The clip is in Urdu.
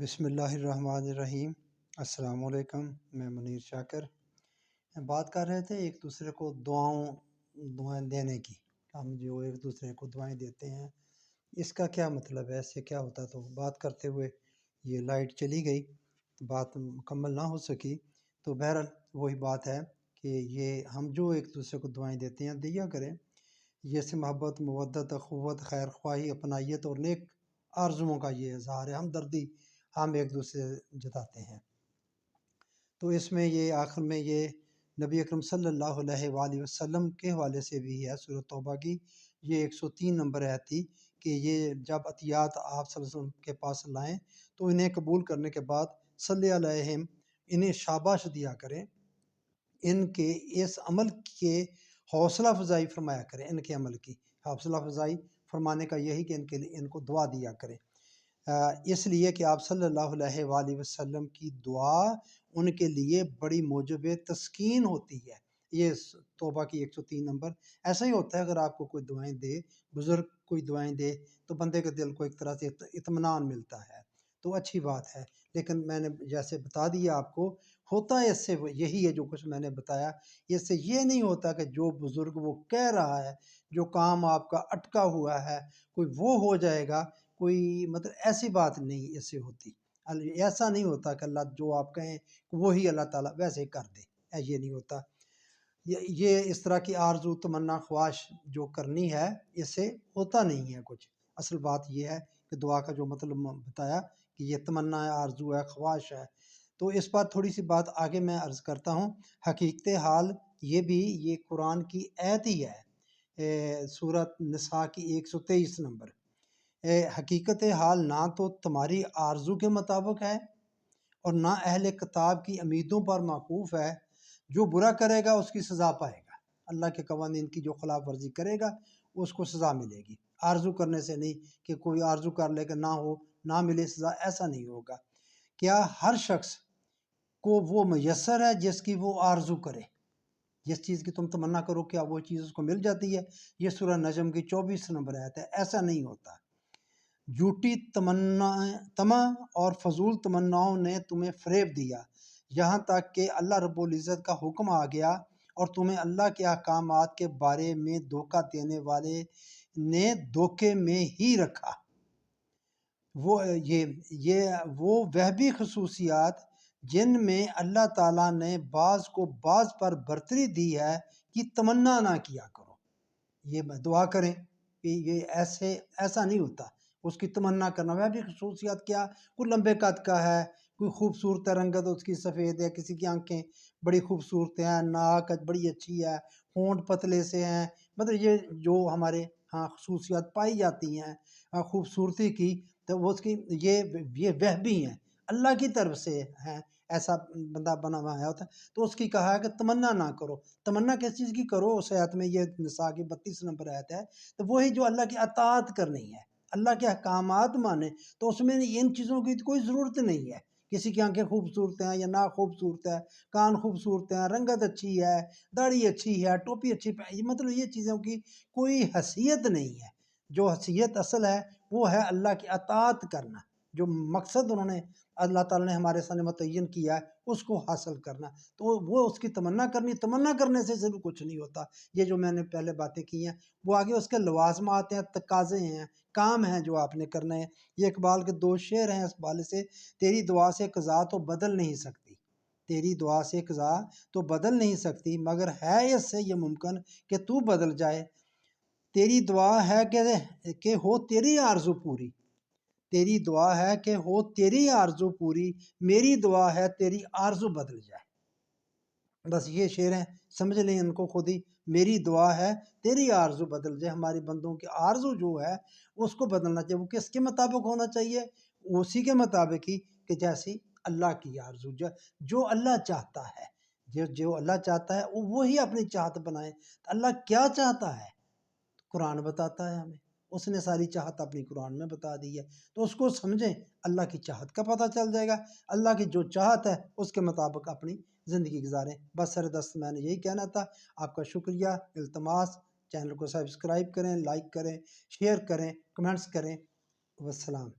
بسم اللہ الرحمن الرحیم۔ السلام علیکم، میں منیر شاکر۔ بات کر رہے تھے ایک دوسرے کو دعائیں دینے کی۔ ہم جو ایک دوسرے کو دعائیں دیتے ہیں اس کا کیا مطلب ہے، اس سے کیا ہوتا ہے۔ تو بات کرتے ہوئے یہ لائٹ چلی گئی، بات مکمل نہ ہو سکی۔ تو بہرحال وہی بات ہے کہ یہ ہم جو ایک دوسرے کو دعائیں دیتے ہیں دیا کریں، یہ سے محبت، مودت، اخوت، خیر خواہی، اپنائیت اور نیک آرزوؤں کا یہ اظہار ہے، ہمدردی ہم ایک دوسرے سے جتاتے ہیں۔ تو اس میں یہ آخر میں یہ نبی اکرم صلی اللہ علیہ وآلہ وسلم کے حوالے سے بھی ہے، سورۃ توبہ کی یہ 103 نمبر آیت تھی کہ یہ جب عطیات آپ صلی اللہ علیہ وسلم کے پاس لائیں تو انہیں قبول کرنے کے بعد صلی علیہم انہیں شاباش دیا کریں، ان کے اس عمل کے حوصلہ افزائی فرمایا کریں، ان کے عمل کی حوصلہ افزائی فرمانے کا یہی کہ ان کے لیے ان کو دعا دیا کریں، اس لیے کہ آپ صلی اللہ علیہ وآلہ وسلم کی دعا ان کے لیے بڑی موجب تسکین ہوتی ہے۔ یہ توبہ کی 103 نمبر ایسا ہی ہوتا ہے، اگر آپ کو کوئی دعائیں دے، بزرگ کوئی دعائیں دے تو بندے کے دل کو ایک طرح سے اطمینان ملتا ہے، تو اچھی بات ہے۔ لیکن میں نے جیسے بتا دیا آپ کو، ہوتا ہے اس سے یہی ہے جو کچھ میں نے بتایا، اس سے یہ نہیں ہوتا کہ جو بزرگ وہ کہہ رہا ہے، جو کام آپ کا اٹکا ہوا ہے کوئی وہ ہو جائے گا، کوئی مطلب ایسی بات نہیں اس سے ہوتی۔ ایسا نہیں ہوتا کہ اللہ جو آپ کہیں وہی اللہ تعالیٰ ویسے ہی کر دے، یہ نہیں ہوتا۔ یہ اس طرح کی آرزو تمنا خواہش جو کرنی ہے اس سے ہوتا نہیں ہے کچھ۔ اصل بات یہ ہے کہ دعا کا جو مطلب بتایا کہ یہ تمنا ہے، آرزو ہے، خواہش ہے۔ تو اس پر تھوڑی سی بات آگے میں عرض کرتا ہوں۔ حقیقت حال یہ قرآن کی آیت ہی ہے، سورۃ نساء کی 123 نمبر۔ حقیقت حال نہ تو تمہاری آرزو کے مطابق ہے اور نہ اہل کتاب کی امیدوں پر موقوف ہے، جو برا کرے گا اس کی سزا پائے گا۔ اللہ کے قوانین کی جو خلاف ورزی کرے گا اس کو سزا ملے گی، آرزو کرنے سے نہیں کہ کوئی آرزو کر لے کہ نہ ملے سزا، ایسا نہیں ہوگا۔ کیا ہر شخص کو وہ میسر ہے جس کی وہ آرزو کرے؟ جس چیز کی تم تمنا کرو کیا وہ چیز اس کو مل جاتی ہے؟ یہ سورہ نجم کی 24 نمبر آیت ہے۔ ایسا نہیں ہوتا۔ جھوٹی تمنا اور فضول تمناؤں نے تمہیں فریب دیا، یہاں تک کہ اللہ رب العزت کا حکم آ گیا اور تمہیں اللہ کے احکامات کے بارے میں دھوکہ دینے والے نے دھوکے میں ہی رکھا۔ وہ وہبی خصوصیات جن میں اللہ تعالیٰ نے بعض کو بعض پر برتری دی ہے کی تمنا نہ کیا کرو۔ یہ دعا کریں کہ یہ ایسا نہیں ہوتا، اس کی تمنا کرنا۔ وہبی خصوصیات کیا؟ کوئی لمبے قد کا ہے، کوئی خوبصورت رنگت اس کی سفید ہے، کسی کی آنکھیں بڑی خوبصورت ہیں، ناک بڑی اچھی ہے، ہونٹ پتلے سے ہیں، مطلب یہ جو ہمارے ہاں خصوصیات پائی جاتی ہیں خوبصورتی کی، تو وہ اس کی یہ وہبی ہیں، اللہ کی طرف سے ہیں، ایسا بندہ بنا ہوا ہوتا ہے۔ تو اس کی کہا ہے کہ تمنا نہ کرو۔ تمنا کس چیز کی کرو؟ اس آیت میں، یہ نساء کی 32 نمبر آیت ہے، تو وہی جو اللہ کی اطاعت کرنی ہے، اللہ کے احکامات مانے، تو اس میں ان چیزوں کی کوئی ضرورت نہیں ہے۔ کسی کی آنکھیں خوبصورت ہیں یا ناک خوبصورت ہے، کان خوبصورت ہیں، رنگت اچھی ہے، داڑھی اچھی ہے، ٹوپی اچھی مطلب یہ چیزوں کی کوئی حیثیت نہیں ہے۔ جو حیثیت اصل ہے وہ ہے اللہ کی اطاعت کرنا، جو مقصد انہوں نے اللہ تعالیٰ نے ہمارے سامنے متعین کیا ہے اس کو حاصل کرنا، تو وہ اس کی تمنا کرنی۔ تمنا کرنے سے صرف کچھ نہیں ہوتا۔ یہ جو میں نے پہلے باتیں کی ہیں وہ آگے اس کے لوازمات ہیں، تقاضے ہیں، کام ہیں جو آپ نے کرنا ہے۔ یہ اقبال کے 2 شعر ہیں اس حوالے سے۔ تیری دعا سے قضا تو بدل نہیں سکتی، تیری دعا سے قضا تو بدل نہیں سکتی، مگر ہے اس سے یہ ممکن کہ تو بدل جائے۔ تیری دعا ہے کہ ہو تیری آرزو پوری، تیری دعا ہے کہ ہو تیری آرزو پوری، میری دعا ہے تیری آرزو بدل جائے۔ بس یہ شعر ہیں، سمجھ لیں ان کو خود ہی۔ میری دعا ہے تیری آرزو بدل جائے، ہماری بندوں کی آرزو جو ہے اس کو بدلنا چاہیے۔ وہ کس کے مطابق ہونا چاہیے؟ اسی کے مطابق ہی کہ جیسی اللہ کی آرزو، جو اللہ چاہتا ہے، جو اللہ چاہتا ہے وہی اپنی چاہت بنائے۔ اللہ کیا چاہتا ہے قرآن بتاتا ہے ہمیں، اس نے ساری چاہت اپنی قرآن میں بتا دی ہے، تو اس کو سمجھیں، اللہ کی چاہت کا پتہ چل جائے گا۔ اللہ کی جو چاہت ہے اس کے مطابق اپنی زندگی گزاریں۔ بس سر دست میں نے یہی کہنا تھا۔ آپ کا شکریہ، التماس چینل کو سبسکرائب کریں، لائک کریں، شیئر کریں، کمنٹس کریں۔ والسلام۔